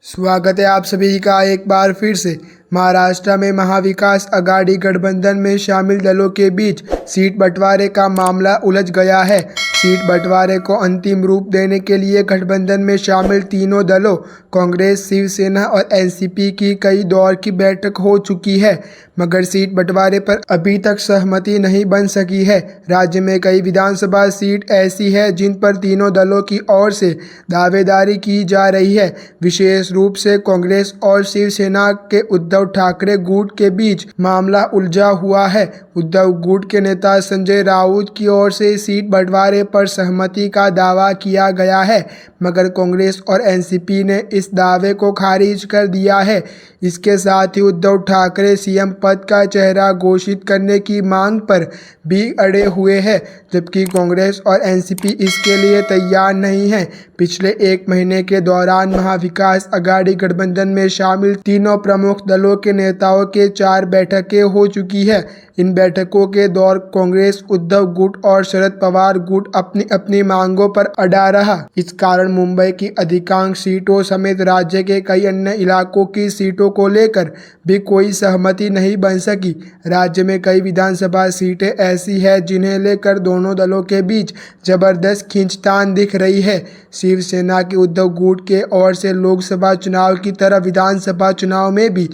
स्वागत है आप सभी का एक बार फिर से। महाराष्ट्र में महाविकास अघाड़ी गठबंधन में शामिल दलों के बीच सीट बंटवारे का मामला उलझ गया है। सीट बंटवारे को अंतिम रूप देने के लिए गठबंधन में शामिल तीनों दलों कांग्रेस, शिवसेना और एनसीपी की कई दौर की बैठक हो चुकी है, मगर सीट बंटवारे पर अभी तक सहमति नहीं बन सकी है। राज्य में कई विधानसभा सीट ऐसी है जिन पर तीनों दलों की ओर से दावेदारी की जा रही है। विशेष रूप से कांग्रेस और शिवसेना के उद्धव ठाकरे गुट के बीच मामला उलझा हुआ है। उद्धव गुट के नेता संजय राउत की ओर से सीट बंटवारे पर सहमति का दावा किया गया है, मगर कांग्रेस और एनसीपी ने इस दावे को खारिज कर दिया है। इसके साथ ही उद्धव ठाकरे सीएम पद का चेहरा घोषित करने की मांग पर भी अड़े हुए हैं, जबकि कांग्रेस और एनसीपी इसके लिए तैयार नहीं है। पिछले एक महीने के दौरान महाविकास अघाड़ी गठबंधन में शामिल तीनों प्रमुख दलों के नेताओं के 4 बैठकें हो चुकी है। इन बैठकों के दौर कांग्रेस, उद्धव गुट और शरद पवार गुट अपनी अपनी मांगों पर अड़ा रहा। इस कारण मुंबई की अधिकांश सीटों समेत राज्य के कई अन्य इलाकों की सीटों को लेकर भी कोई सहमति नहीं बन सकी। राज्य में कई विधानसभा सीटें ऐसी है जिन्हें लेकर दोनों दलों के बीच जबरदस्त खींचतान दिख रही है। शिवसेना के उद्धव गुट के ओर से लोकसभा चुनाव की तरह विधानसभा चुनाव में भी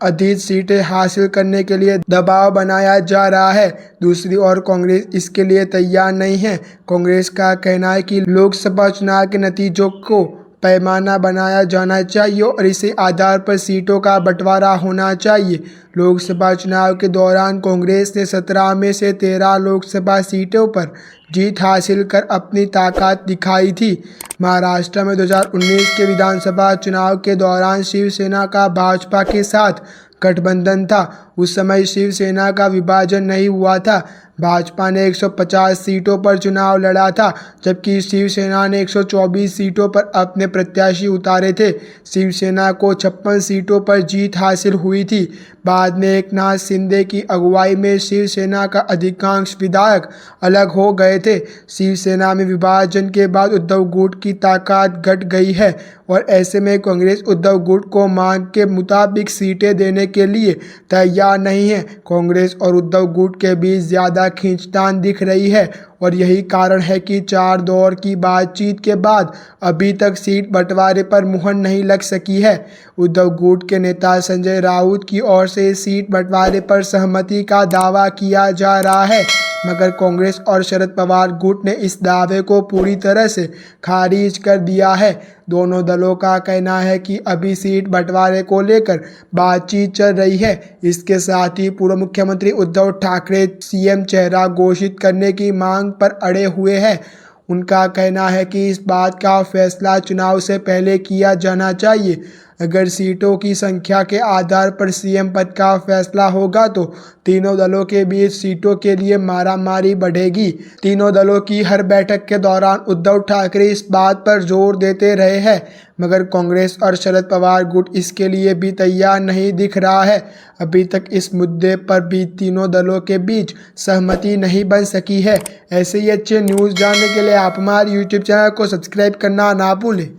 अधिक सीटें हासिल करने के लिए दबाव बनाया जा रहा है। दूसरी ओर कांग्रेस इसके लिए तैयार नहीं है। कांग्रेस का कहना है कि लोकसभा चुनाव के नतीजों को पैमाना बनाया जाना चाहिए और इसी आधार पर सीटों का बंटवारा होना चाहिए। लोकसभा चुनाव के दौरान कांग्रेस ने 17 में से 13 लोकसभा सीटों पर जीत हासिल कर अपनी ताकत दिखाई थी। महाराष्ट्र में 2019 के विधानसभा चुनाव के दौरान शिवसेना का भाजपा के साथ गठबंधन था। उस समय शिवसेना का विभाजन नहीं हुआ था। भाजपा ने 150 सीटों पर चुनाव लड़ा था, जबकि शिवसेना ने 124 सीटों पर अपने प्रत्याशी उतारे थे। शिवसेना को 56 सीटों पर जीत हासिल हुई थी। बाद में एकनाथ शिंदे की अगुवाई में शिवसेना का अधिकांश विधायक अलग हो गए थे। शिवसेना में विभाजन के बाद उद्धव गुट की ताकत घट गई है और ऐसे में कांग्रेस उद्धव गुट को मांग के मुताबिक सीटें देने के लिए तैयार नहीं है। कांग्रेस और उद्धव गुट के बीच ज़्यादा खींचतान दिख रही है और यही कारण है कि 4 दौर की बातचीत के बाद अभी तक सीट बंटवारे पर मुहर नहीं लग सकी है। उद्धव गुट के नेता संजय राउत की ओर से सीट बंटवारे पर सहमति का दावा किया जा रहा है, मगर कांग्रेस और शरद पवार गुट ने इस दावे को पूरी तरह से खारिज कर दिया है। दोनों दलों का कहना है कि अभी सीट बंटवारे को लेकर बातचीत चल रही है। इसके साथ ही पूर्व मुख्यमंत्री उद्धव ठाकरे सीएम चेहरा घोषित करने की मांग पर अड़े हुए हैं। उनका कहना है कि इस बात का फैसला चुनाव से पहले किया जाना चाहिए। अगर सीटों की संख्या के आधार पर सीएम पद का फैसला होगा तो तीनों दलों के बीच सीटों के लिए मारामारी बढ़ेगी। तीनों दलों की हर बैठक के दौरान उद्धव ठाकरे इस बात पर जोर देते रहे हैं, मगर कांग्रेस और शरद पवार गुट इसके लिए भी तैयार नहीं दिख रहा है। अभी तक इस मुद्दे पर भी तीनों दलों के बीच सहमति नहीं बन सकी है। ऐसे ही अच्छे न्यूज़ जानने के लिए आप हमारे YouTube चैनल को सब्सक्राइब करना ना भूलें।